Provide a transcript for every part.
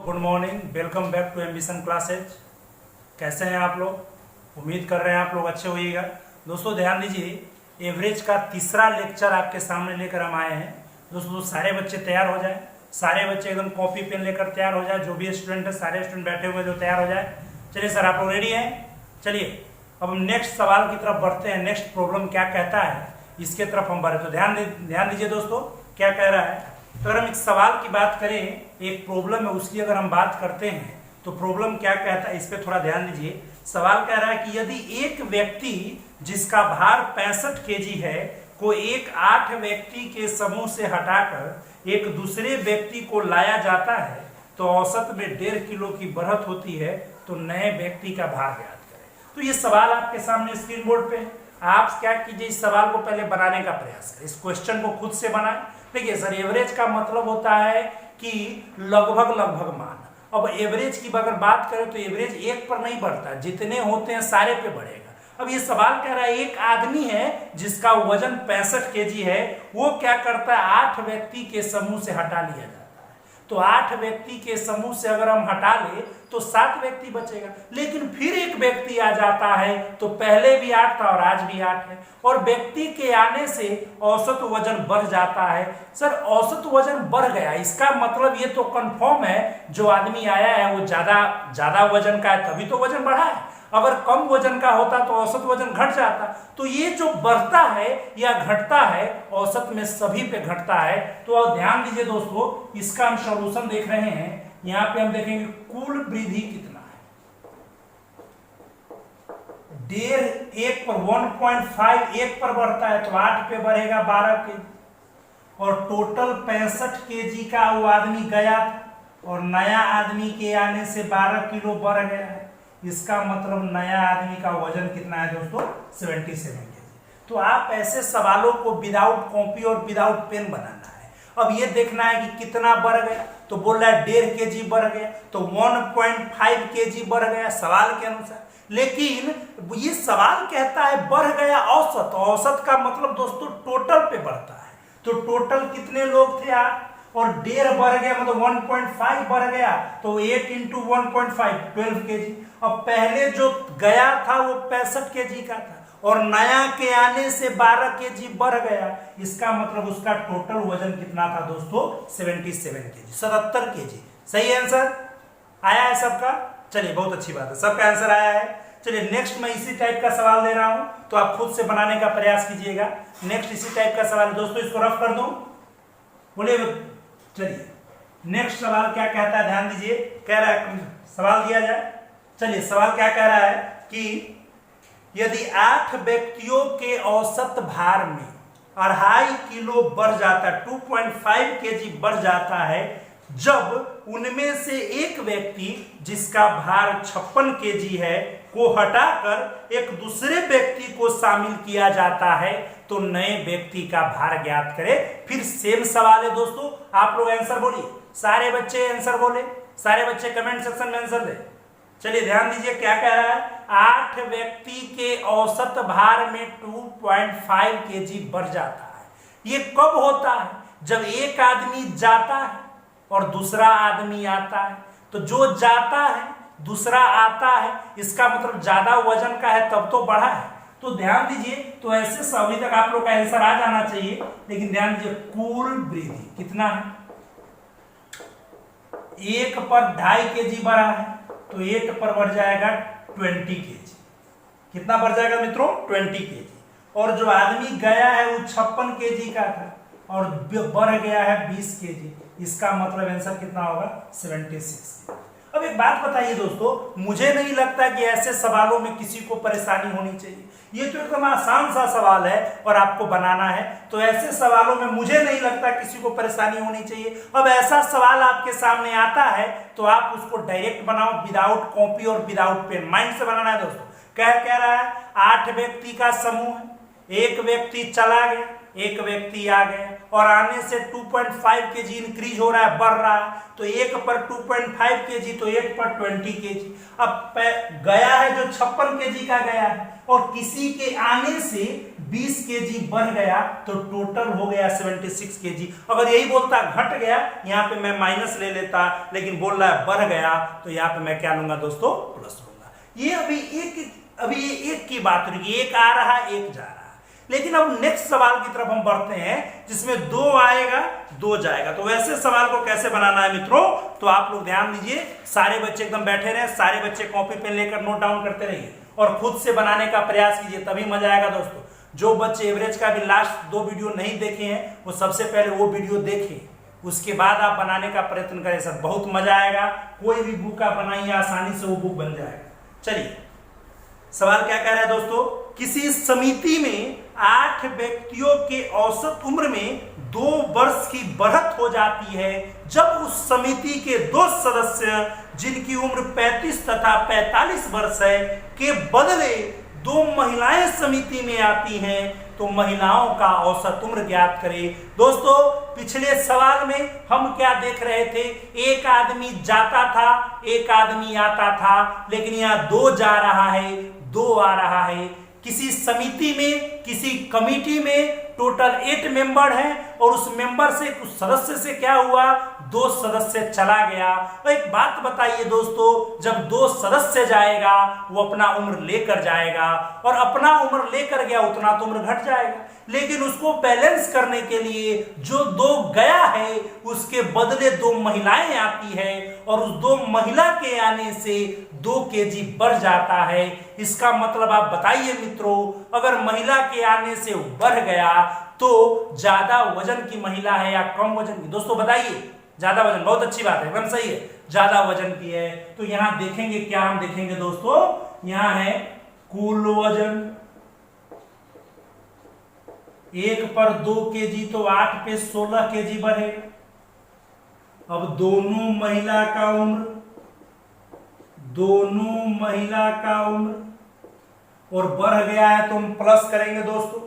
Good morning, welcome back to ambition classes. कैसे हैं आप लोग? उम्मीद कर रहे हैं आप लोग अच्छे होइएगा। दोस्तों ध्यान दीजिए, एवरेज का तीसरा लेक्चर आपके सामने लेकर हम आए हैं। दोस्तों सारे बच्चे तैयार हो जाएं, सारे बच्चे एकदम कॉपी पेन लेकर तैयार हो जाए। जो भी स्टूडेंट है, सारे स्टूडेंट बैठे हुए जो तैयार हो जाए। चलिए सर, आप लोग रेडी हैं? चलिए अब हम नेक्स्ट सवाल की तरफ बढ़ते हैं। नेक्स्ट प्रॉब्लम क्या कहता है इसके तरफ हम बढ़े। तो ध्यान दीजिए दोस्तों, क्या कह रहा है। तो अगर हम एक सवाल की बात करें, एक प्रॉब्लम है उसकी अगर हम बात करते हैं तो प्रॉब्लम क्या कहता है, इस पे थोड़ा ध्यान दीजिए। सवाल कह रहा है कि यदि एक व्यक्ति जिसका भार 65 केजी है को एक 8 व्यक्ति के समूह से हटाकर एक दूसरे व्यक्ति को लाया जाता है तो औसत में 1.5 किलो की बढ़त होती है, तो नए व्यक्ति का भार ज्ञात करें। तो ये सवाल आपके सामने स्क्रीन बोर्ड पे है। आप क्या कीजिए, इस सवाल को पहले बनाने का प्रयास करें, इस क्वेश्चन को खुद से बनाएं। देखिए सर, एवरेज का मतलब होता है कि लगभग मान। अब एवरेज की अगर बात करें तो एवरेज एक पर नहीं बढ़ता, जितने होते हैं सारे पे बढ़ेगा। अब ये सवाल कह रहा है एक आदमी है जिसका वजन 65 केजी है, वो क्या करता है 8 व्यक्ति के समूह से हटा लिया जाता है। तो 8 व्यक्ति के समूह से अगर हम हटा ले तो 7 व्यक्ति बचेगा। लेकिन फिर एक व्यक्ति आ जाता है, तो पहले भी 8 था और आज भी 8 है, और व्यक्ति के आने से औसत वजन बढ़ जाता है। सर औसत वजन बढ़ गया, इसका मतलब ये तो कंफर्म है जो आदमी आया है वो ज्यादा वजन का है, तभी तो वजन बढ़ा है। अगर कम वजन का होता तो औसत वजन घट जाता। तो ये जो बढ़ता है या घटता है, औसत में सभी पे घटता है। तो अब ध्यान दीजिए दोस्तों, इसका हम सॉल्यूशन देख रहे हैं। यहां पे हम देखेंगे कुल वृद्धि कितना है। 1.5 1 पर 1.5 1 पर बढ़ता है तो 8 पे बढ़ेगा 12 केजी, और टोटल 65 केजी का वो आदमी गया था और नया आदमी के आने से 12 किलो बढ़ गया है। इसका मतलब नया आदमी का वजन कितना है दोस्तों? 77 केजी। तो आप ऐसे सवालों को विदाउट कॉपी और विदाउट पेन बनाना है। अब ये देखना है कि कितना बढ़ गया, तो बोल रहा है 1.5 केजी बढ़ गया, तो 1.5 केजी बढ़ गया सवाल के अनुसार। लेकिन ये सवाल कहता है बढ़ गया औसत। औसत का मतलब दोस्तों टोटल पे बढ़ता है। तो टोटल कितने लोग थे 8, और 1.5 बढ़ गया मतलब 1.5 बढ़ गया, तो 8 × 1.5 12 केजी। अब पहले जो गया था वो 65 केजी का था और नया के आने से 12 केजी बढ़ गया। इसका मतलब उसका टोटल वजन कितना था दोस्तों? 77 केजी, 77 केजी। सही आंसर आया है सबका? चलिए बहुत अच्छी बात है, सबका आंसर आया है। चलिए नेक्स्ट मैं इसी टाइप का सवाल दे रहा हूं, तो आप खुद से बनाने का प्रयास कीजिएगा। नेक्स्ट इसी टाइप का सवाल दोस्तों, इसको रफ कर दूं, बोले। चलिए नेक्स्ट सवाल क्या कहता है, ध्यान दीजिए। कह रहा है, सवाल दिया जाए। चलिए सवाल क्या कह रहा है कि यदि 8 व्यक्तियों के औसत भार में 2.5 किलो बढ़ जाता है, 2.5 केजी बढ़ जाता है, जब उनमें से एक व्यक्ति जिसका भार 56 केजी है को हटाकर एक दूसरे व्यक्ति को शामिल किया जाता है, तो नए व्यक्ति का भार ज्ञात करें। फिर सेम सवाल है दोस्तों, आप लोग आंसर बोलिए। सारे बच्चे आंसर बोले, सारे बच्चे कमेंट सेक्शन में आंसर दे। चलिए ध्यान दीजिए क्या कह रहा है। 8 व्यक्ति के औसत भार में 2.5 केजी बढ़ जाता है। ये कब होता है? जब एक आदमी जाता है और दूसरा आदमी आता है। तो जो जाता है दूसरा आता है, इसका मतलब ज्यादा वजन का है तब तो बढ़ा है। तो ध्यान दीजिए, तो ऐसे अभी तक आप लोग का आंसर आ जाना चाहिए। लेकिन ध्यान दीजिए, कुल वृद्धि कितना है? 1 पर 2.5 केजी बढ़ा है, तो 8 पर बढ़ जाएगा 20 केजी। कितना बढ़ जाएगा मित्रों? 20 केजी। और जो आदमी गया है वो 56 केजी का था और बढ़ गया है 20 केजी। इसका मतलब आंसर कितना होगा? 76। अब एक बात बताइए दोस्तों, मुझे नहीं लगता कि ऐसे सवालों में किसी को परेशानी होनी चाहिए। ये तो एकदम आसान सा सवाल है और आपको बनाना है, तो ऐसे सवालों में मुझे नहीं लगता किसी को परेशानी होनी चाहिए। अब ऐसा सवाल आपके सामने आता है तो आप उसको डायरेक्ट बनाओ, विदाउट कॉपी और विदाउट पेन। माइंड से बनाना है दोस्तों। कह रहा है 8 व्यक्ति का समूह है, एक व्यक्ति चला गया, एक व्यक्ति आ गया, और आने से 2.5 केजी इंक्रीज हो रहा है, बढ़ रहा है। तो 1 पर 2.5 केजी, तो 8 पर 20 केजी। अब गया है जो 56 केजी का गया है, और किसी के आने से 20 केजी बढ़ गया तो टोटल हो गया 76 केजी। अगर यही बोलता घट गया, यहाँ पे मैं माइनस ले लेता, लेकिन बोल रहा है बढ़ गया, तो यहाँ पे मैं क्या लूंगा दोस्तों, प्लस लूंगा। ये अभी ये एक की बात रही, एक आ रहा एक जा रहा। लेकिन अब नेक्स्ट सवाल की तरफ हम बढ़ते हैं, जिसमें 2 आएगा 2 जाएगा। तो वैसे सवाल को कैसे बनाना है मित्रों, तो आप लोग ध्यान दीजिए, सारे बच्चे एकदम बैठे रहे, सारे बच्चे कॉपी पेन लेकर नोट डाउन करते रहिए और खुद से बनाने का प्रयास कीजिए, तभी मजा आएगा दोस्तों। जो बच्चे एवरेज का भी लास्ट 2 वीडियो नहीं देखे हैं, वो सबसे पहले वो वीडियो देखें, उसके बाद आप बनाने का प्रयत्न करें सर, बहुत मजा आएगा। कोई भी बुक आप बनाइए, आसानी से वो बुक बन जाएगा। चलिए, सवाल क्या कह रहा है दोस्तों, किसी समिति में 8 व्यक्तियों के औसत उम्र में 2 वर्ष की बढ़त हो जाती है, जब उस समिति के 2 सदस्य जिनकी उम्र 35 तथा 45 वर्ष है के बदले 2 महिलाएं समिति में आती हैं, तो महिलाओं का औसत उम्र ज्ञात करें। दोस्तों, पिछले सवाल में हम क्या देख रहे थे, एक आदमी जाता था, एक आदमी आता था, लेकिन यहाँ 2 जा रहा है, 2 आ रहा है। किसी समिति में, किसी कमिटी में टोटल 8 मेंबर हैं, और उस मेंबर से, कुछ सदस्य से क्या हुआ, 2 सदस्य चला गया। तो एक बात बताइए दोस्तों, जब 2 सदस्य जाएगा, वो अपना उम्र लेकर जाएगा, और अपना उम्र लेकर गया उतना तो उम्र घट जाएगा, लेकिन उसको बैलेंस करने के लिए जो 2 गया है, उसके बदले 2 महिलाएं आती है, और उस 2 महिला के आने से 2 केजी बढ़ जाता है। इसका मतलब आप बताइए मित्रों, अगर महिला के आने से बढ़ गया तो ज्यादा वजन की महिला है या कम वजन की? दोस्तों बताइए, ज्यादा वजन, बहुत अच्छी बात है, एकदम सही है, ज्यादा वजन की है। तो यहां देखेंगे क्या, हम देखेंगे दोस्तों, यहां है कुल वजन 1 पर 2 केजी, तो 8 पे 16 केजी बढ़ेगा। अब दोनों महिला का उम्र, और बढ़ गया है तो हम प्लस करेंगे दोस्तों।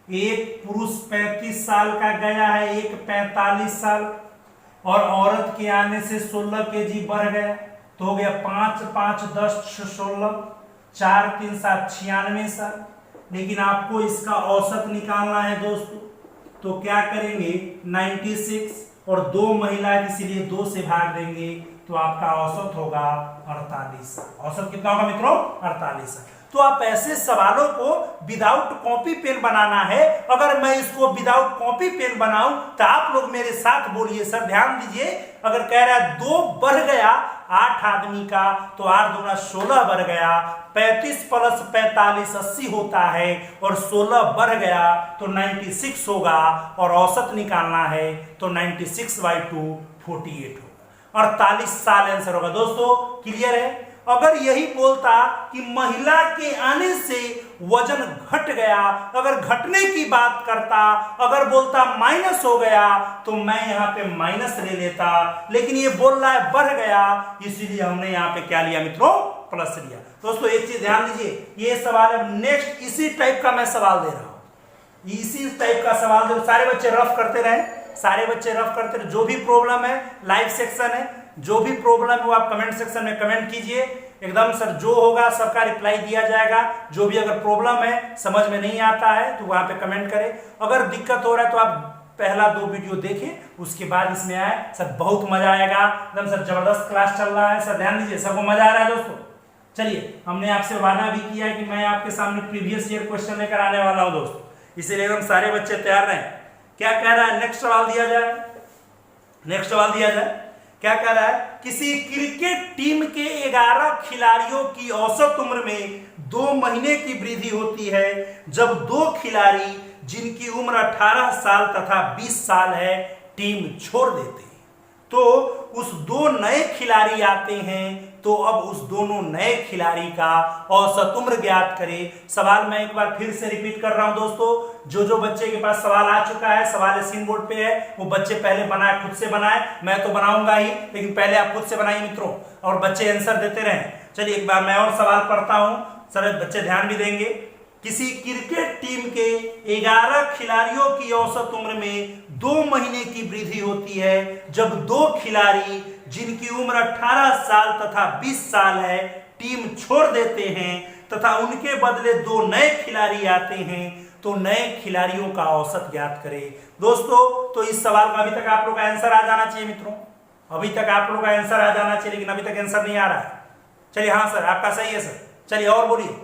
एक पुरुष 35 साल का गया है, एक 45 साल, और औरत के आने से 16 केजी बढ़ गया, तो हो गया 5 5 10 16, 4 3 7 96 साल। लेकिन आपको इसका औसत निकालना है दोस्तों, तो क्या करेंगे, 96, और 2 महिलाएं इसीलिए 2 से भाग देंगे, तो आपका औसत होगा 48। औसत कितना होगा मित्रों, 48। तो आप ऐसे सवालों को विदाउट कॉपी पेन बनाना है। अगर मैं इसको विदाउट कॉपी पेन बनाऊं तो आप लोग मेरे साथ बोलिए सर, ध्यान दीजिए। अगर कह रहा है 2 बढ़ गया 8 आदमी का, तो 8 दूना 16 बढ़ गया, 35 प्लस 45 80 होता है, और 16 बढ़ गया तो 96 होगा, और औसत निकालना है तो 96/2 48 होगा, 48 साल आंसर होगा। दोस्तों क्लियर है? अगर यही बोलता कि महिला के आने से वजन घट गया, अगर घटने की बात करता, अगर बोलता माइनस हो गया, तो मैं यहाँ पे माइनस ले लेता, लेकिन ये बोल रहा है बढ़ गया, इसीलिए हमने यहाँ पे क्या लिया मित्रों, प्लस लिया। दोस्तों एक चीज ध्यान दीजिए, ये सवाल है नेक्स्ट, इसी टाइप का मैं सवाल दे रहा हूं, इसी टाइप का सवाल दे। सारे बच्चे रफ करते रहे, सारे बच्चे रफ करते रहे। जो भी प्रॉब्लम है, लाइव सेक्शन है, जो भी प्रॉब्लम है वो आप कमेंट सेक्शन में कमेंट कीजिए, एकदम सर जो होगा सबका रिप्लाई दिया जाएगा। जो भी अगर प्रॉब्लम है, समझ में नहीं आता है, तो वहां पे कमेंट करें। अगर दिक्कत हो रहा है तो आप पहला 2 वीडियो देखें, उसके बाद इसमें आए, सर बहुत मजा आएगा, एकदम सर जबरदस्त क्लास चल रहा है, सर ध्यान दीजिए, सबको मजा आ रहा है दोस्तों। चलिए, हमने आपसे वादा भी किया है कि मैं आपके सामने प्रीवियस ईयर क्वेश्चन लेकर आने वाला हूं दोस्तों, इसीलिए एकदम सारे बच्चे तैयार रहें। क्या कह रहा है, नेक्स्ट सवाल दिया जाए, नेक्स्ट सवाल दिया जाए। क्या कह रहा है, किसी क्रिकेट टीम के 11 खिलाड़ियों की औसत उम्र में 2 महीने की वृद्धि होती है, जब 2 खिलाड़ी जिनकी उम्र 18 साल तथा 20 साल है टीम छोड़ देते हैं, तो उस 2 नए खिलाड़ी आते हैं, तो अब उस दोनों नए खिलाड़ी का औसत उम्र ज्ञात करें। सवाल मैं एक बार फिर से रिपीट कर रहा हूं दोस्तों, जो बच्चे के पास सवाल आ चुका है, सवाल सीन बोर्ड पे है, वो बच्चे पहले बनाए, खुद से बनाए, मैं तो बनाऊंगा ही, लेकिन पहले आप खुद से बनाइए मित्रों, और बच्चे आंसर देते रहें। चलिए एक बार मैं और सवाल पढ़ता हूं, सर बच्चे ध्यान भी देंगे। किसी क्रिकेट टीम के 11 खिलाड़ियों की औसत उम्र में 2 महीने की वृद्धि होती है, जब 2 खिलाड़ी जिनकी उम्र 18 साल तथा 20 साल है टीम छोड़ देते हैं, तथा उनके बदले 2 नए खिलाड़ी आते हैं, तो नए खिलाड़ियों का औसत ज्ञात करें। दोस्तों तो इस सवाल का अभी तक आप लोग का आंसर आ जाना चाहिए मित्रों, अभी तक आप लोग का आंसर आ जाना चाहिए, लेकिन अभी तक आंसर नहीं आ रहा है। चलिए हाँ सर आपका सही है सर, चलिए और बोलिए।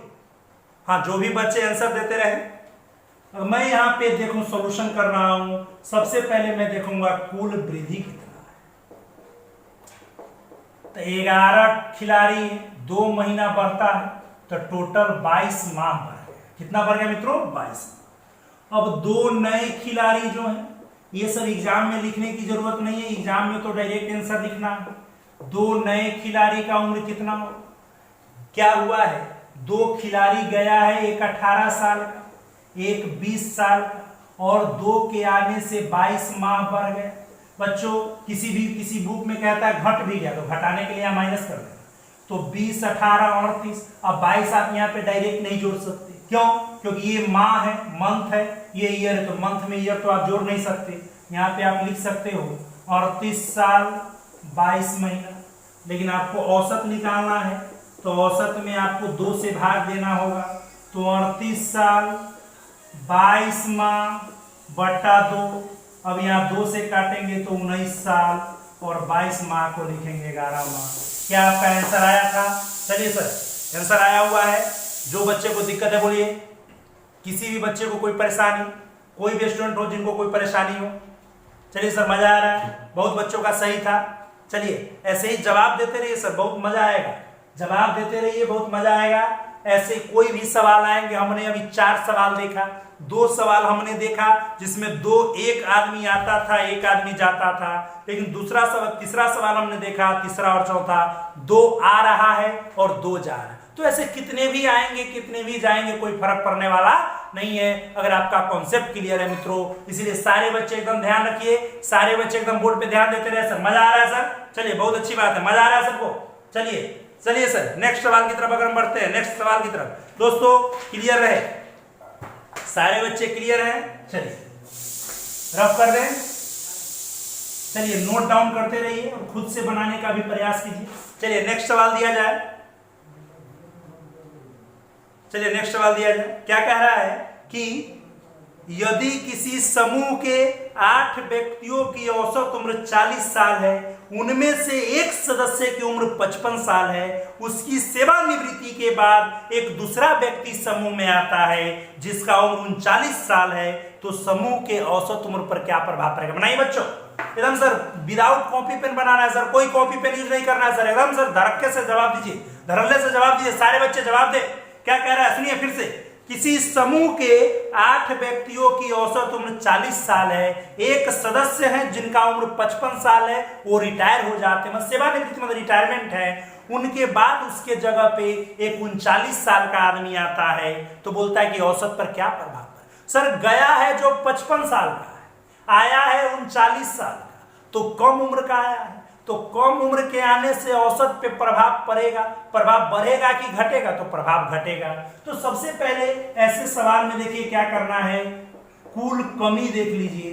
हाँ जो भी बच्चे आंसर देते रहे। मैं यहाँ पे देखूं सॉल्यूशन कर रहा हूं। सबसे पहले मैं देखूंगा कुल वृद्धि कितना है। तो 11 खिलाड़ी 2 महीना बढ़ता है तो टोटल 22 माह बढ़ गया। कितना बढ़ गया मित्रों? 22। अब 2 नए खिलाड़ी जो हैं, ये सब एग्जाम में लिखने की जरूरत नहीं है, एग्जाम में तो डायरेक्ट आंसर लिखना है। 2 नए खिलाड़ी का उम्र कितना हो, क्या हुआ है? 2 खिलाड़ी गया है, एक 18 साल का, एक 20 साल का, और 2 के आने से 22 माह बढ़ गए। बच्चों किसी बुक में कहता है घट भी गया, तो घटाने के लिए यहाँ माइनस कर देना। तो 20, 18 और 30। अब 22 आप यहाँ पे डायरेक्ट नहीं जोड़ सकते, क्यों? क्योंकि ये माह है, मंथ है, ये ईयर है, तो मंथ में ईयर तो आप जोड़ नहीं सकते। यहाँ पे आप लिख सकते हो 38 साल 22 महीना, लेकिन आपको औसत निकालना है तो औसत में आपको 2 से भाग देना होगा। तो 38 साल 22 माह बटा 2। अब यहाँ 2 से काटेंगे तो 19 साल, और 22 माह को लिखेंगे 11 माह। क्या आपका आंसर आया था? चलिए सर आंसर आया हुआ है। जो बच्चे को दिक्कत है बोलिए, किसी भी बच्चे को कोई परेशानी, कोई भी स्टूडेंट हो जिनको कोई परेशानी हो। चलिए सर मजा आ रहा है, बहुत बच्चों का सही था। चलिए ऐसे ही जवाब देते रहिए सर, बहुत मजा आएगा। जवाब देते रहिए, बहुत मजा आएगा। ऐसे कोई भी सवाल आएंगे। हमने अभी 4 सवाल देखा, 2 सवाल हमने देखा जिसमें एक आदमी आता था, एक आदमी जाता था, लेकिन तीसरा सवाल हमने देखा, तीसरा और चौथा 2 आ रहा है और 2 जा रहा है। तो ऐसे कितने भी आएंगे, कितने भी जाएंगे, कोई फर्क पड़ने वाला नहीं है, अगर आपका कॉन्सेप्ट क्लियर है मित्रों। इसीलिए सारे बच्चे एकदम ध्यान रखिए, सारे बच्चे एकदम बोर्ड पे ध्यान देते रहे। सर मजा आ रहा है सर? चलिए बहुत अच्छी बात है, मजा आ रहा है सबको। चलिए सर नेक्स्ट सवाल की तरफ अगर हम बढ़ते हैं, नेक्स्ट सवाल की तरफ। दोस्तों क्लियर रहे, सारे बच्चे क्लियर हैं? चलिए रफ कर दें। चलिए नोट डाउन करते रहिए और खुद से बनाने का भी प्रयास कीजिए। चलिए नेक्स्ट सवाल दिया जाए। क्या कह रहा है कि यदि किसी समूह के 8 व्यक्तियों की औसत उम्र 40 साल है, उनमें से एक सदस्य की उम्र 55 साल है, उसकी सेवानिवृत्ति के बाद एक दूसरा व्यक्ति समूह में आता है जिसका उम्र 39 साल है, तो समूह के औसत उम्र पर क्या प्रभाव पड़ेगा? बनाइए बच्चों एकदम। सर विदाउट कॉपी पेन बनाना है सर, कोई कॉपी पेन यूज नहीं करना है सर, एकदम सर धड़क्के से जवाब दीजिए, धड़ल्ले से जवाब दीजिए। सारे बच्चे जवाब दे। क्या कह रहा है सुनिए फिर से। किसी समूह के 8 व्यक्तियों की औसत उम्र 40 साल है, एक सदस्य है जिनका उम्र 55 साल है, वो रिटायर हो जाते हैं, सेवानिवृत्ति मतलब रिटायरमेंट है, उनके बाद उसके जगह पे एक 39 साल का आदमी आता है, तो बोलता है कि औसत पर क्या प्रभाव पड़े? सर गया है जो 55 साल का है, आया है 39 साल का, तो कम उम्र का आया है, तो कम उम्र के आने से औसत पे प्रभाव पड़ेगा, प्रभाव बढ़ेगा कि घटेगा? तो प्रभाव घटेगा। तो सबसे पहले ऐसे सवाल में देखिए क्या करना है, कुल कमी देख लीजिए।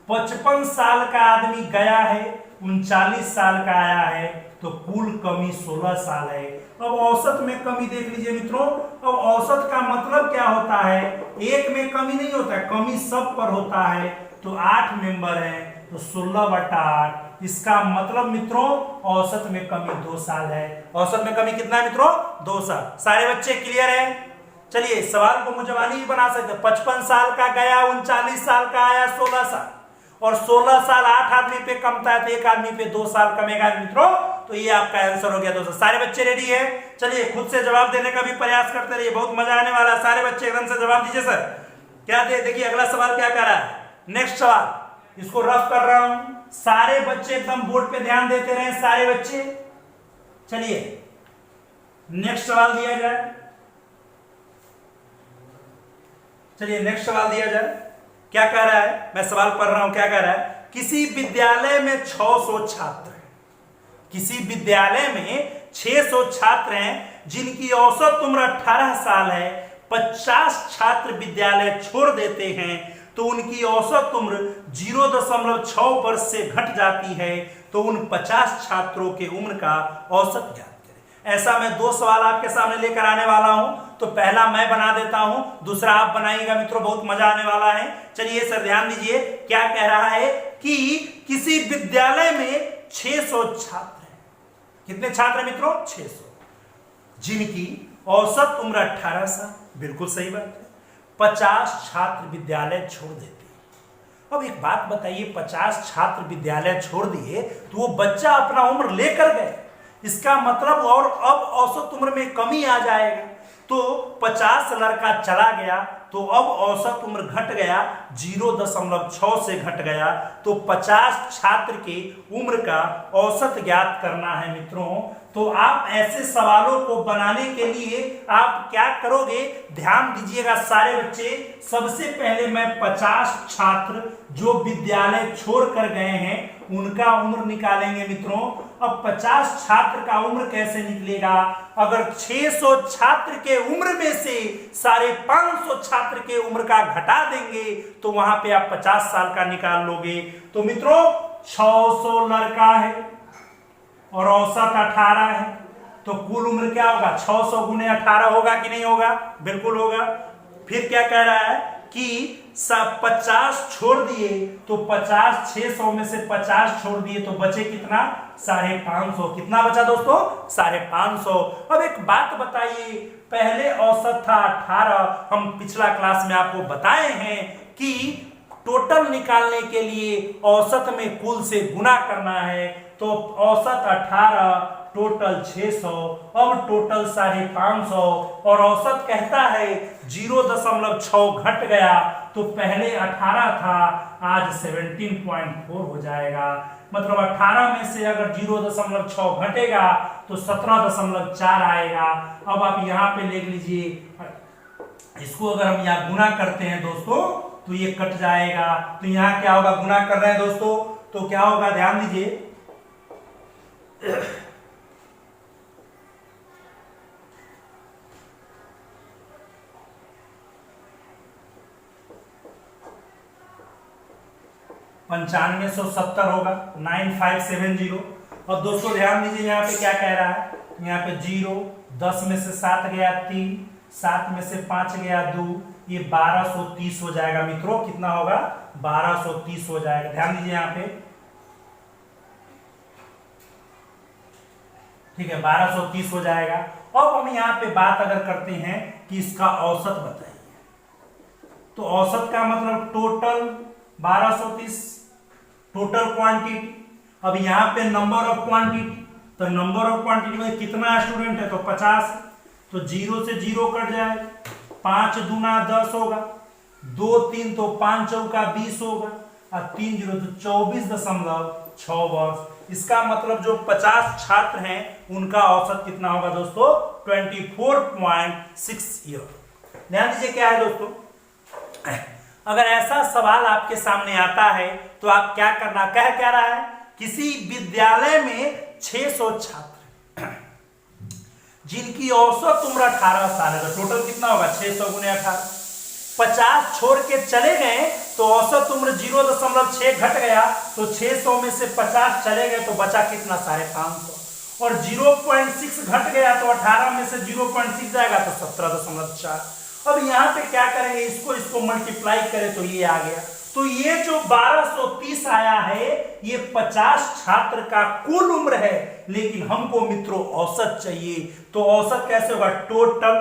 55 साल का आदमी गया है, 39 साल का आया है, तो कुल कमी 16 साल है। अब औसत में कमी देख लीजिए मित्रों। अब औसत का मतलब क्या होता है? एक में कमी नहीं होता है, कमी सब पर होता है। तो 8 मेंबर है तो 16/8, इसका मतलब मित्रों औसत में कमी 2 साल है। औसत में कमी कितना है मित्रों? 2 साल। सारे बच्चे क्लियर है? चलिए सवाल को मुजवानी भी बना सकते हैं। 55 साल का गया, 39 साल का आया, 16 साल, और 16 साल 8 आदमी पे कमता है तो एक आदमी पे 2 साल कमेगा मित्रों। तो ये आपका आंसर हो गया दोस्तों। सारे बच्चे रेडी है? चलिए खुद से जवाब देने का भी प्रयास करते रहिए, बहुत मजा आने वाला है। सारे बच्चे एकदम से जवाब दीजिए। सर क्या देखिए अगला सवाल क्या कर रहा है, नेक्स्ट सवाल, इसको रफ कर रहा हूं। सारे बच्चे एकदम बोर्ड पे ध्यान देते रहे, सारे बच्चे। चलिए नेक्स्ट सवाल दिया जाए। क्या कह रहा है? मैं सवाल पढ़ रहा हूं, क्या कह रहा है? किसी विद्यालय में 600 छात्र हैं, किसी विद्यालय में 600 छात्र हैं जिनकी औसत उम्र 18 साल है। 50 छात्र विद्यालय छोड़ देते हैं तो उनकी औसत उम्र 0.6 वर्ष से घट जाती है, तो उन 50 छात्रों के उम्र का औसत ज्ञात करें। ऐसा मैं 2 सवाल आपके सामने लेकर आने वाला हूं। तो पहला मैं बना देता हूं, दूसरा आप बनाइएगा मित्रों, बहुत मजा आने वाला है। चलिए सर ध्यान दीजिए, क्या कह रहा है कि किसी विद्यालय में 600 छात्र हैं। कितने छात्र हैं मित्रों? 600, जिनकी औसत उम्र 18 साल। बिल्कुल सही बात है। 50 छात्र विद्यालय छोड़ देते। अब एक बात बताइए, 50 छात्र विद्यालय छोड़ दिए तो वो बच्चा अपना उम्र लेकर गए, इसका मतलब और अब औसत उम्र में कमी आ जाएगा। तो 50 लड़का चला गया तो अब औसत उम्र घट गया, 0.6 से घट गया। तो 50 छात्र के उम्र का औसत ज्ञात करना है मित्रों। तो आप ऐसे सवालों को बनाने के लिए आप क्या करोगे, ध्यान दीजिएगा सारे बच्चे। सबसे पहले मैं 50 छात्र जो विद्यालय छोड़ कर गए हैं उनका उम्र निकालेंगे मित्रों। अब 50 छात्र का उम्र कैसे निकलेगा? अगर 600 छात्र के उम्र में से 550 छात्र के उम्र का घटा देंगे तो वहां पे आप 50 साल का निकाल लोगे। तो मित्रों 600 लड़का है और औसत 18 है, तो कुल उम्र क्या होगा? 600 गुने 18 होगा कि नहीं होगा? बिल्कुल होगा। फिर क्या कह रहा है कि 50 छोड़ दिए तो 50, 600 में से 50 छोड़ दिए तो बचे कितना? 550। कितना बचा दोस्तों? 550। अब एक बात बताइए, पहले औसत था 18, हम पिछला क्लास में आपको बताए हैं कि टोटल निकालने के लिए औसत में कुल से गुना करना है। तो औसत 18, टोटल 600, अब टोटल 550 और औसत कहता है 0.6 घट गया। तो पहले 18 था, आज 17.4 हो जाएगा। मतलब 18 में से अगर 0.6 घटेगा तो 17.4 आएगा। अब आप यहाँ पे लिख लीजिए, इसको अगर हम यहाँ गुना करते हैं दोस्तों तो ये कट जाएगा। तो यहाँ क्या होगा? गुना कर रहे हैं दोस्तों तो क्या होगा? ध्यान दीजिए, $9570 होगा, 9570। और दोस्तों ध्यान दीजिए यहाँ पे क्या कह रहा है, यहाँ पे 0, 10 में से 7 गया 3, 7 में से 5 गया 2, ये 1230 हो जाएगा मित्रों। कितना होगा? 1230 हो जाएगा। ध्यान दीजिए यहाँ पे, ठीक है, 1230 हो जाएगा। अब हम यहाँ पे बात अगर करते हैं कि इसका औसत बताइए, तो औसत का मतलब टोटल 1230, टोटल क्वांटिटी। अब यहाँ पे नंबर ऑफ क्वांटिटी, तो नंबर ऑफ क्वांटिटी में कितना स्टूडेंट है? तो 50। तो 0 से 0 कट जाए, 5 दूना 10 होगा, 2 3 तो 5 चौका 20 होगा, और 3 0 तो 24.6 वर्ष। इसका मतलब जो 50 छात्र हैं उनका औसत कितना होगा दोस्तों? 24.6 ईयर। ध्यान दीजिए क्या है दोस्तों, अगर ऐसा सवाल आपके सामने आता है तो आप क्या करना, क्या रहा है, किसी विद्यालय में 600 छात्र जिनकी औसत उम्र 18 साल है, तो टोटल कितना होगा? 600 गुने 18। 50 छोड़ के चले गए तो औसत उम्र 0.6 घट गया, तो 600 में से 50 चले गए तो बचा कितना? 550। और 0.6 घट गया तो 18 में से 0.6 जाएगा तो 17.4। अब यहाँ पे क्या करेंगे, इसको मल्टीप्लाई करें तो ये आ गया। तो ये जो 1230 आया है ये 50 छात्र का कुल उम्र है, लेकिन हमको मित्रों औसत चाहिए। तो औसत कैसे होगा? टोटल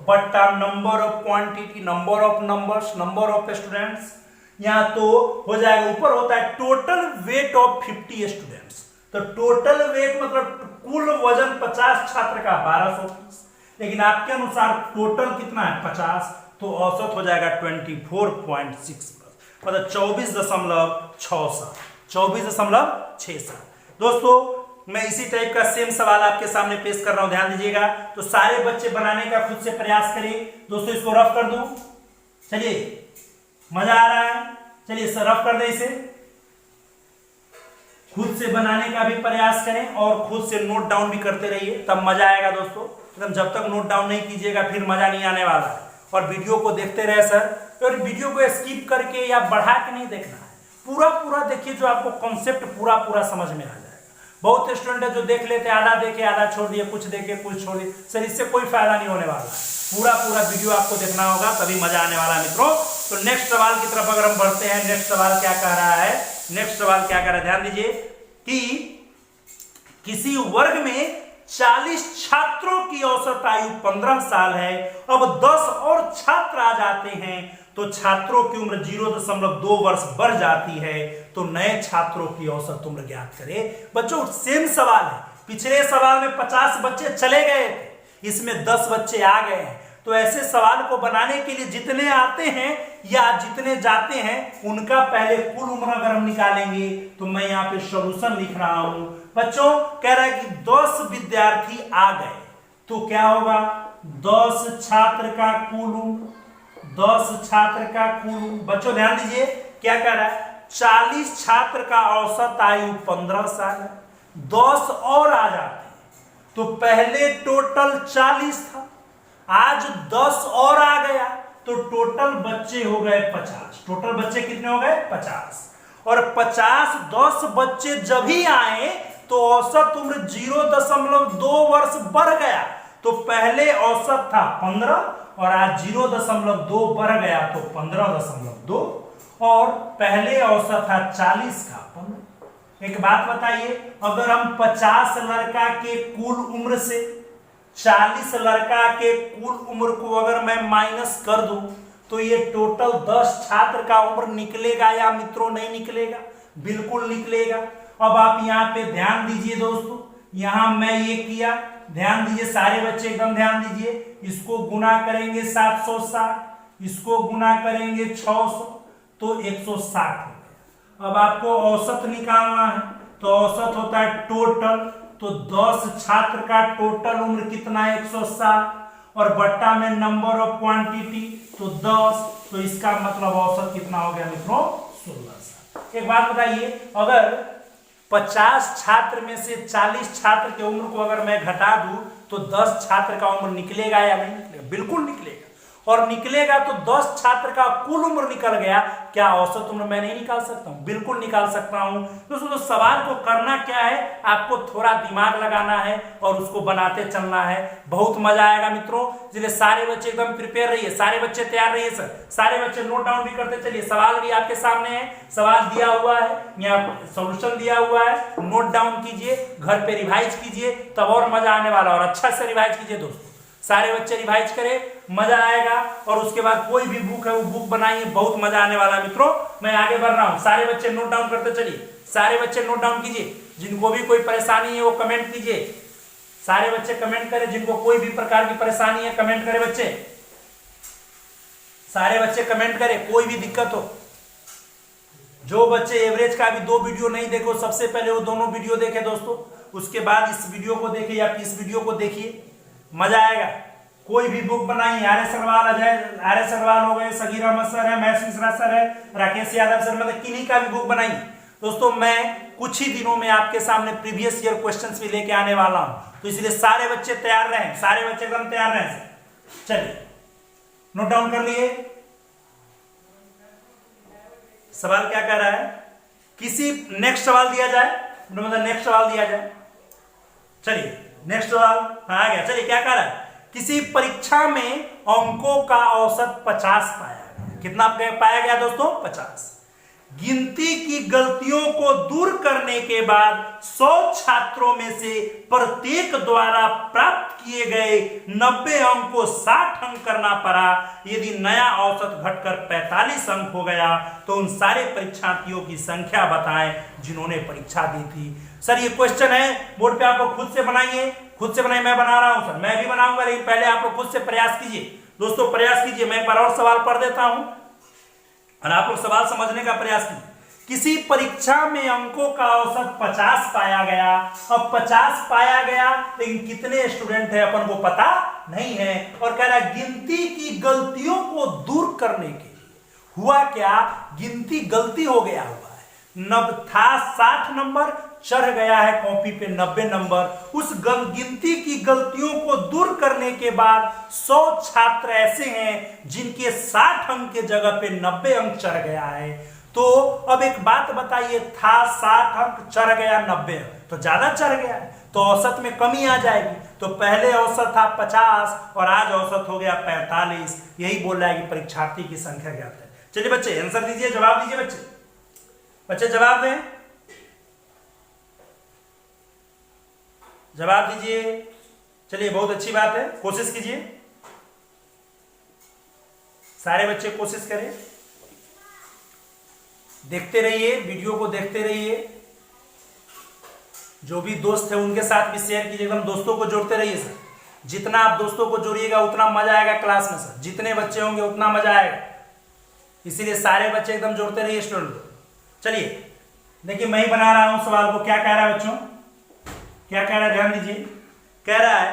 बट्टा number of quantity, number of numbers, number of students. यहाँ तो हो जाएगा, ऊपर होता है टोटल वेट ऑफ 50 स्टूडेंट्स। तो टोटल वेट मतलब कुल वजन 50 छात्र का 1230, लेकिन आपके अनुसार टोटल कितना है? 50। तो औसत हो जाएगा 24.6, मतलब 24.67, 24.67। दोस्तों मैं इसी टाइप का सेम सवाल आपके सामने पेश कर रहा हूं, ध्यान दीजिएगा। तो सारे बच्चे बनाने का खुद से प्रयास करिए। दोस्तों इसको रफ कर दूं, चलिए, मजा आ रहा है? चलिए सर रफ कर दे, इसे खुद से बनाने का भी प्रयास करें और खुद से नोट डाउन भी करते रहिए, तब मजा आएगा दोस्तों। एकदम जब तक नोट डाउन नहीं कीजिएगा फिर मजा नहीं आने वाला है। और वीडियो को देखते रहे सर, और वीडियो को स्किप करके या बढ़ा के नहीं देखना है, पूरा देखिए, जो आपको कॉन्सेप्ट पूरा समझ में आ जाएगा। बहुत स्टूडेंट है जो देख लेते आधा देखे आधा छोड़ दिए, कुछ देखे कुछ छोड़ दिए। सर इससे कोई फायदा नहीं होने वाला है, पूरा वीडियो आपको देखना होगा तभी मजा आने वाला है मित्रों। तो नेक्स्ट सवाल की तरफ अगर हम बढ़ते हैं, नेक्स्ट सवाल क्या कह रहा है, नेक्स्ट सवाल क्या कह रहा है, ध्यान दीजिए कि किसी वर्ग में 40 छात्रों की औसत आयु 15 साल है, अब 10 और छात्र आ जाते हैं तो छात्रों की उम्र 0.2 वर्ष बढ़ जाती है, तो नए छात्रों की औसत उम्र ज्ञात करें। बच्चों सेम सवाल है, पिछले सवाल में 50 बच्चे चले गए थे, इसमें 10 बच्चे आ गए हैं। तो ऐसे सवाल को बनाने के लिए जितने आते हैं या जितने जाते हैं उनका पहले कुल उम्र अगर हम निकालेंगे, तो मैं यहाँ पे सॉल्यूशन लिख रहा हूं। बच्चों कह रहा है कि 10 विद्यार्थी आ गए तो क्या होगा, 10 छात्र का कुल उम्र, 10 छात्र का कुल उम्र। बच्चों ध्यान दीजिए क्या कह रहा है, 40 छात्र का औसत आयु 15 साल है, 10 और आ जाते हैं तो पहले टोटल 40 था, आज 10 और आ गया तो टोटल बच्चे हो गए 50। टोटल बच्चे कितने हो गए 50, और 50 10 बच्चे जब ही आए तो औसत उम्र 0.2 वर्ष बढ़ गया। तो पहले औसत था 15 और आज 0.2 बढ़ गया तो 15.2, और पहले औसत था 40 का 15। एक बात बताइए, अगर हम 50 लड़का के कुल उम्र से 40 लड़का के कुल उम्र को अगर मैं माइनस कर दूं तो ये टोटल 10 छात्र का उम्र निकलेगा या मित्रों नहीं निकलेगा, बिल्कुल निकलेगा। अब आप यहाँ पे ध्यान दीजिए दोस्तों, यहां मैं ये किया, ध्यान दीजिए सारे बच्चे एकदम ध्यान दीजिए, इसको गुना करेंगे 760, इसको गुना करेंगे 600 तो 160 हो गया। अब आपको औसत निकालना है तो औसत होता है टोटल, तो 10 छात्र का टोटल उम्र कितना है 160, और बट्टा में नंबर ऑफ क्वांटिटी तो 10, तो इसका मतलब औसत कितना हो गया मित्रों 16 साल। एक बात बताइए, अगर 50 छात्र में से 40 छात्र की उम्र को अगर मैं घटा दूं तो 10 छात्र का उम्र निकलेगा या नहीं निकलेगा, बिल्कुल निकलेगा, और निकलेगा तो 10 छात्र का कुल उम्र निकल गया, क्या औसत उम्र मैं नहीं निकाल सकता हूं, बिल्कुल निकाल सकता हूं। दोस्तों तो सवाल को करना क्या है, आपको थोड़ा दिमाग लगाना है और उसको बनाते चलना है, बहुत मजा आएगा मित्रों। इसलिए सारे बच्चे एकदम प्रिपेयर रहिए, सारे बच्चे तैयार रहिए सर, सारे बच्चे नोट डाउन भी करते चलिए। सवाल भी आपके सामने है, सवाल दिया हुआ है, यहाँ सॉल्यूशन दिया हुआ है, नोट डाउन कीजिए, घर पे रिवाइज कीजिए, तब और मजा आने वाला, और अच्छा से रिवाइज कीजिए दोस्तों, सारे बच्चे रिवाइज करें, मजा आएगा। और उसके बाद कोई भी बुक है वो बुक बनाइए, बहुत मजा आने वाला है मित्रों। मैं आगे बढ़ रहा हूं, सारे बच्चे नोट डाउन करते चलिए, सारे बच्चे नोट डाउन कीजिए, जिनको भी कोई परेशानी है वो कमेंट कीजिए, सारे बच्चे कमेंट करें, जिनको कोई भी प्रकार की परेशानी है कमेंट करें बच्चे, सारे बच्चे कमेंट करें, कोई भी दिक्कत हो। जो बच्चे एवरेज का भी 2 वीडियो नहीं देखो, सबसे पहले वो दोनों वीडियो देखे दोस्तों, उसके बाद इस वीडियो को देखे या इस वीडियो को देखिए, मजा आएगा। कोई भी बुक बनाइए, आर्य सरवाल आर्य सरवाल हो गए, सगीर अहमद सर है, महेश मिश्रा सर है, राकेश यादव सर, मतलब किन्हीं का भी बुक बनाइए दोस्तों। मैं कुछ ही दिनों में आपके सामने प्रीवियस ईयर क्वेश्चंस भी लेके आने वाला हूं, तो इसलिए सारे बच्चे तैयार रहें, सारे बच्चे एकदम तैयार रहें। चलिए नोट डाउन कर लिए, सवाल क्या कह रहा है, किसी नेक्स्ट सवाल दिया जाए, मतलब नेक्स्ट सवाल दिया जाए, चलिए नेक्स्ट सवाल आ गया। चलिए क्या कह रहा है, किसी परीक्षा में अंकों का औसत 50 पाया गया, कितना पाया गया दोस्तों 50। गिनती की गलतियों को दूर करने के बाद 100 छात्रों में से प्रत्येक द्वारा प्राप्त किए गए 90 अंक को 60 अंक करना पड़ा। यदि नया औसत घटकर 45 अंक हो गया तो उन सारे परीक्षार्थियों की संख्या बताएं जिन्होंने परीक्षा दी थी। सर ये क्वेश्चन है, बोर्ड पे आप लोग खुद से बनाइए, खुद से बनाइए, मैं बना रहा हूं सर, मैं भी बनाऊंगा, लेकिन पहले आप लोग खुद से प्रयास कीजिए दोस्तों, प्रयास कीजिए। मैं एक बार और सवाल पढ़ देता हूं और आप लोग सवाल समझने का प्रयास कीजिए। किसी परीक्षा में अंकों का औसत 50 पाया गया। अब 50 पाया गया, लेकिन कितने स्टूडेंट है अपन को पता नहीं है, और कह रहा है गिनती की गलतियों को दूर करने के लिए हुआ क्या, गिनती गलती हो गया हुआ है, नब था 60 नंबर, चढ़ गया है कॉपी पे 90 नंबर। उस गिनती की गलतियों को दूर करने के बाद 100 छात्र ऐसे हैं जिनके 60 अंक के जगह पे 90 अंक चढ़ गया है, तो तो अब एक बात बताइए, था 60 अंक, चढ़ गया 90 अंक, तो ज्यादा चढ़ गया है, तो औसत में कमी आ जाएगी। तो पहले औसत था 50 और आज औसत हो गया 45। यही बोल रहा है कि परीक्षार्थी की संख्या ज्ञात है। चलिए बच्चे आंसर दीजिए, जवाब दीजिए बच्चे, बच्चे जवाब दें, जवाब दीजिए। चलिए बहुत अच्छी बात है, कोशिश कीजिए, सारे बच्चे कोशिश करें, देखते रहिए, वीडियो को देखते रहिए, जो भी दोस्त है उनके साथ भी शेयर कीजिए, एकदम दोस्तों को जोड़ते रहिए सर। जितना आप दोस्तों को जोड़िएगा उतना मजा आएगा क्लास में सर, जितने बच्चे होंगे उतना मजा आएगा, इसीलिए सारे बच्चे एकदम जोड़ते रहिए स्टूडेंट को। चलिए देखिए, मैं ही बना रहा हूं सवाल को, क्या कह रहा है बच्चों, क्या कह रहा है, ध्यान दीजिए। कह रहा है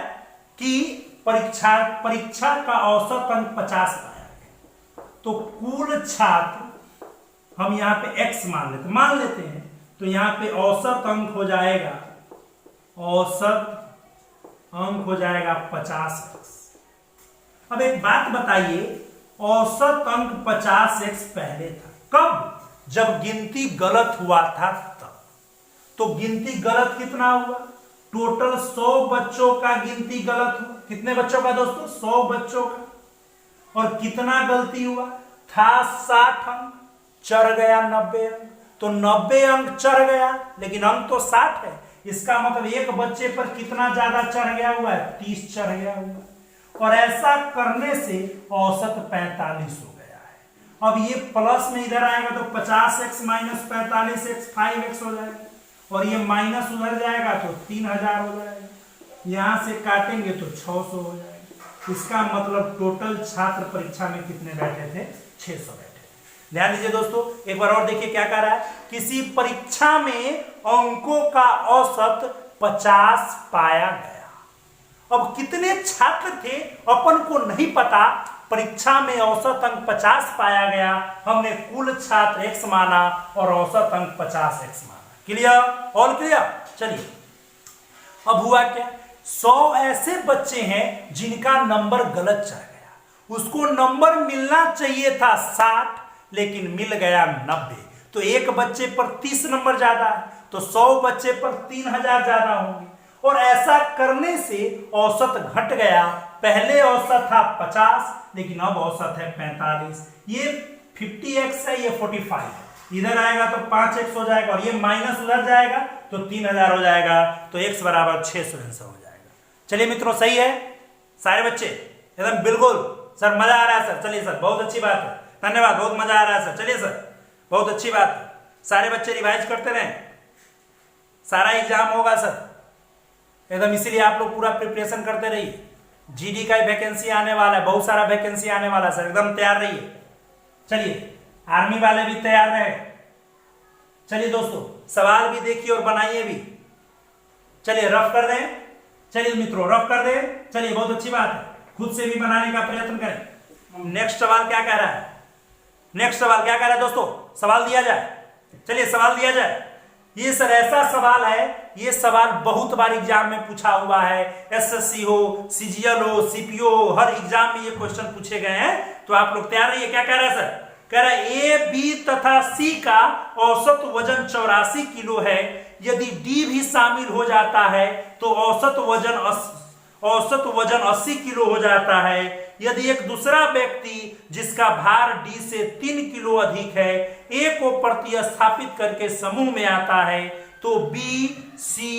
कि परीक्षा का औसत अंक 50 पाया गया, तो कुल छात्र, हम यहां पे x मान लेते हैं, तो यहां पे औसत अंक हो जाएगा, औसत अंक हो जाएगा 50x। अब एक बात बताइए, औसत अंक 50x पहले था कब, जब गिनती गलत हुआ था तब। तो गिनती गलत कितना हुआ, टोटल 100 बच्चों का गिनती गलत हुआ। कितने बच्चों का दोस्तों, 100 बच्चों का। और कितना गलती हुआ, था 60 अंक, चढ़ गया 90 अंक। तो 90 अंक चढ़ गया, लेकिन अंक तो 60 है, इसका मतलब एक बच्चे पर कितना ज्यादा चढ़ गया हुआ है, 30 चढ़ गया हुआ है। और ऐसा करने से औसत 45 हो गया है। अब ये प्लस में इधर आएगा तो 50x माइनस 45x 5x हो जाएगा, और ये माइनस उधर जाएगा तो 3000 हो जाएगा, यहां से काटेंगे तो 600 हो जाएगा। इसका मतलब टोटल छात्र परीक्षा में कितने बैठे थे, 600 बैठे। ध्यान दीजिए दोस्तों, एक बार और देखिए क्या कह रहा है, किसी परीक्षा में अंकों का औसत 50 पाया गया। अब कितने छात्र थे अपन को नहीं पता, परीक्षा में औसत अंक 50 पाया गया, हमने कुल छात्र x माना और औसत अंक 50x माना। Clear, all clear. चलिए अब हुआ क्या, 100 ऐसे बच्चे हैं जिनका नंबर गलत चढ़ गया, उसको नंबर मिलना चाहिए था 60, लेकिन मिल गया 90। तो एक बच्चे पर 30 नंबर ज्यादा है, तो 100 बच्चे पर 3000 ज्यादा होंगे। और ऐसा करने से औसत घट गया, पहले औसत था 50, लेकिन अब औसत है 45। ये 50x है, ये 45 है, इधर आएगा तो 5x हो जाएगा, और ये माइनस उधर जाएगा तो 3000 हो जाएगा, तो x बराबर 600 आंसर हो जाएगा। चलिए मित्रों, सही है सारे बच्चे, एकदम बिल्कुल सर, मजा आ रहा है सर। चलिए सर, बहुत अच्छी बात है, धन्यवाद, बहुत मजा आ रहा है सर। चलिए सर, बहुत अच्छी बात है, सारे बच्चे रिवाइज करते रहें, सारा एग्जाम होगा सर एकदम, इसीलिए आप लोग पूरा प्रिपरेशन करते रहिए। जीडी का वैकेंसी आने वाला है, बहुत सारा वैकेंसी आने वाला है सर, एकदम तैयार रहिए। चलिए आर्मी वाले भी तैयार रहे। चलिए दोस्तों, सवाल भी देखिए और बनाइए भी। चलिए रफ कर दें, चलिए मित्रों रफ कर दें। चलिए बहुत अच्छी बात है, खुद से भी बनाने का प्रयत्न करें। नेक्स्ट सवाल क्या कह रहा है, नेक्स्ट सवाल क्या कह रहा है दोस्तों, सवाल दिया जाए। चलिए सवाल दिया जाए। ये सर ऐसा सवाल है, ये सवाल बहुत बार एग्जाम में पूछा हुआ है, एसएससी हो, सीजीएल हो, सीपीओ हो, हर एग्जाम में ये क्वेश्चन पूछे गए हैं। तो आप लोग तैयार रहिए। क्या कह रहा है सर, कह रहा है ए, बी तथा सी का औसत वजन 84 किलो है, यदि डी भी शामिल हो जाता है तो औसत वजन 80 किलो हो जाता है। यदि एक दूसरा व्यक्ति जिसका भार डी से 3 किलो अधिक है, ए को प्रतिस्थापित करके समूह में आता है, तो बी, सी,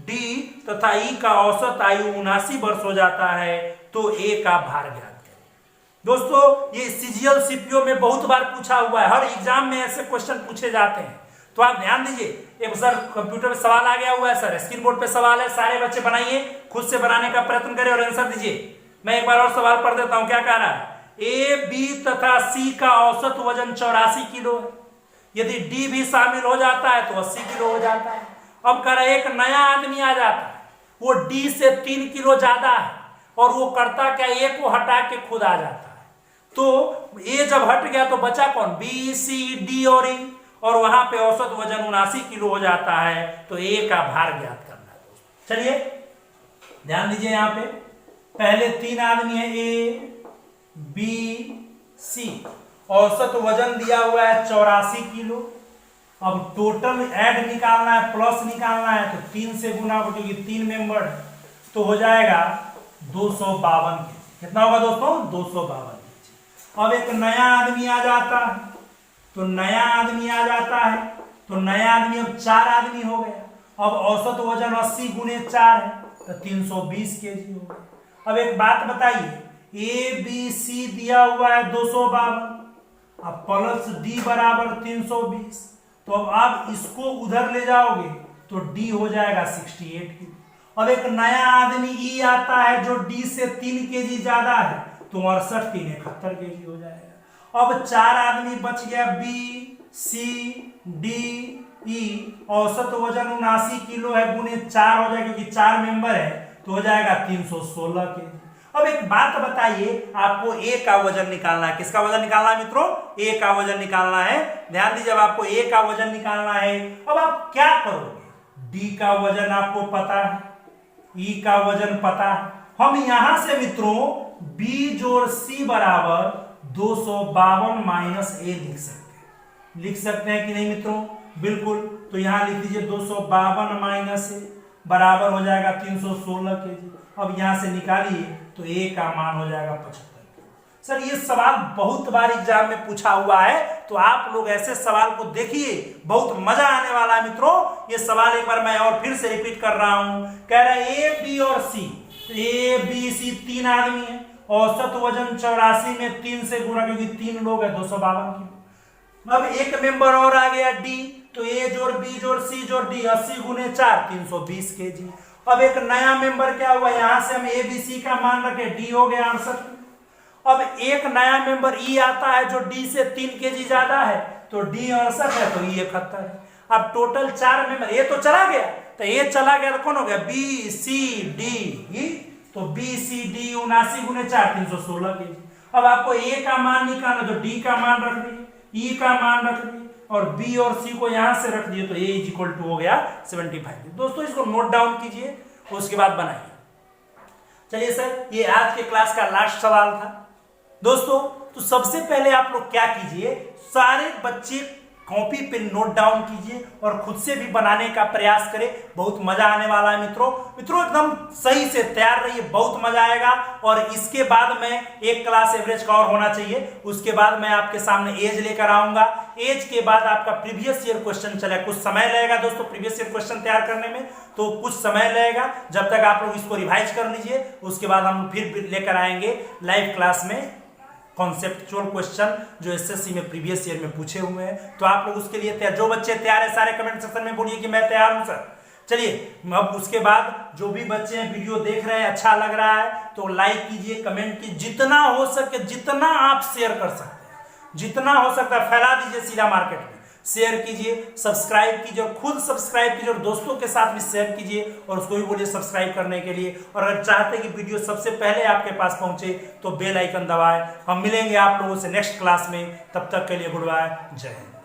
डी तथा ई का औसत आयु 79 वर्ष हो जाता है, तो ए का भार ज्ञात करें। दोस्तों ये सीजीएल सीपीओ में बहुत बार पूछा हुआ है, हर एग्जाम में ऐसे क्वेश्चन पूछे जाते हैं। तो आप ध्यान दीजिए, एक सर कंप्यूटर पे सवाल आ गया हुआ है सर, स्क्रीन बोर्ड पे सवाल है, सारे बच्चे बनाइए, खुद से बनाने का प्रयत्न करें और आंसर दीजिए। मैं एक बार और सवाल पढ़ देता हूं, क्या कह रहा है, ए, बी तथा सी का औसत वजन 84 किलो है, यदि डी भी शामिल हो जाता है तो 80 किलो हो जाता है। अब कह रहा है एक नया आदमी आ जाता है, वो डी से 3 किलो ज्यादा है, और वो करता क्या, ए को हटा के खुद आ जाता है। तो ए जब हट गया तो बचा कौन, बी, सी, डी और ई, और वहां पे औसत वजन 79 किलो हो जाता है, तो ए का भार ज्ञात करना है दोस्तों। चलिए ध्यान दीजिए, यहां पे पहले 3 आदमी है, ए, बी, सी, औसत वजन दिया हुआ है 84 किलो। अब टोटल ऐड निकालना है, प्लस निकालना है, तो 3 से गुना हो, क्योंकि 3 मेंबर है, तो हो जाएगा 252 केजी। कितना होगा दोस्तों? 252 केजी। अब एक नया आदमी आ जाता है, तो नया आदमी आ जाता है, तो नया आदमी अब 4 आदमी हो गया। अब औसत वजन 80 गुने 4 है, तो 320 केजी हो गया। अब एक बात बताइए, ए बी सी दिया हुआ है 252, अब प्लस डी बराबर 320, तो अब आप इसको उधर ले जाओगे तो डी हो जाएगा 68 केजी। अब एक नया आदमी ई आता है जो डी से 3 केजी ज्यादा है, तो 68 3 71 केजी हो जाएगा। अब 4 आदमी बच गया, बी सी डी ई, औसत वजन 79 किलो है, गुने 4 हो जाएगा, क्योंकि 4 मेंबर है, तो हो जाएगा 316 केजी। अब एक बात बताइए, आपको ए का वजन निकालना है। किसका वजन निकालना है मित्रों? ए का वजन निकालना है। ध्यान दीजिए, अब आपको ए का वजन निकालना है। अब आप क्या करोगे? डी का वजन आपको पता है, ई का वजन पता है। हम यहां से मित्रों बी जोड़ सी बराबर 252 माइनस ए लिख सकते हैं कि नहीं मित्रों? बिल्कुल। तो यहां लिख दीजिए 252 माइनस ए बराबर हो जाएगा 316 केजी। अब यहां से निकालिए तो ए का मान हो जाएगा 75। सर ये सवाल बहुत बार एग्जाम में पूछा हुआ है, तो आप लोग ऐसे सवाल को देखिए, बहुत मजा आने वाला है मित्रों। ये सवाल एक बार मैं और फिर से रिपीट कर रहा हूं। कह रहा है ए बी और सी, ए बी सी 3 आदमी है, औसत वजन 84 में 3 से गुणा, क्योंकि 3 लोग है, 252 किलो। अब एक मेंबर और आ गया डी, तो ए जोड़ बी जोड़ सी जोड़ डी, 80 गुने 4 320 केजी। अब एक नया मेंबर क्या हुआ, यहां से हम ए बी सी का मान रखे, डी हो गया 68। अब एक नया मेंबर ई आता है जो डी से 3 केजी ज्यादा है, तो डी 68 है, तो ई 71 है। अब टोटल 4 मेंबर, ए तो चला गया, तो ए चला गया तो कौन हो गया? बी सी डी ई, तो बी सी डी 79 गुने 4 316 केजी। अब आपको ए का मान निकालना, तो डी का मान रख दिए, ई का मान रख दिए, और बी और सी को यहां से रख दिए, तो ए इज इक्वल टू हो गया 75। दोस्तों इसको नोट डाउन कीजिए, उसके बाद बनाइए। चलिए सर, ये आज के क्लास का लास्ट सवाल था दोस्तों। तो सबसे पहले आप लोग क्या कीजिए, सारे बच्चे कॉपी पे नोट डाउन कीजिए और खुद से भी बनाने का प्रयास करें। बहुत मजा आने वाला है मित्रों। एकदम सही से तैयार रहिए, बहुत मजा आएगा। और इसके बाद में एक क्लास एवरेज का और होना चाहिए, उसके बाद मैं आपके सामने एज लेकर आऊंगा। एज के बाद आपका प्रीवियस ईयर क्वेश्चन चलेगा। कुछ समय लगेगा दोस्तों प्रीवियस ईयर क्वेश्चन तैयार करने में, तो कुछ समय लगेगा, जब तक आप लोग इसको रिवाइज कर लीजिए। उसके बाद हम फिर लेकर आएंगे लाइव क्लास में कॉन्सेप्चुअल क्वेश्चन जो एसएससी में प्रीवियस ईयर में पूछे हुए हैं। तो आप लोग उसके लिए तैयार, जो बच्चे तैयार है सारे कमेंट सेक्शन में बोलिए कि मैं तैयार हूं सर। चलिए, अब उसके बाद जो भी बच्चे हैं वीडियो देख रहे हैं, अच्छा लग रहा है तो लाइक कीजिए, कमेंट कीजिए, जितना हो सके, जितना आप शेयर कर सकते हैं, जितना हो सकता है फैला दीजिए सीधा मार्केट में। शेयर कीजिए, सब्सक्राइब कीजिए, और खुद सब्सक्राइब कीजिए, और दोस्तों के साथ भी शेयर कीजिए, और उसको भी बोलिए सब्सक्राइब करने के लिए। और अगर चाहते हैं कि वीडियो सबसे पहले आपके पास पहुंचे तो बेल आइकन दबाएं। हम मिलेंगे आप लोगों से नेक्स्ट क्लास में, तब तक के लिए गुड बाय, जय हिंद।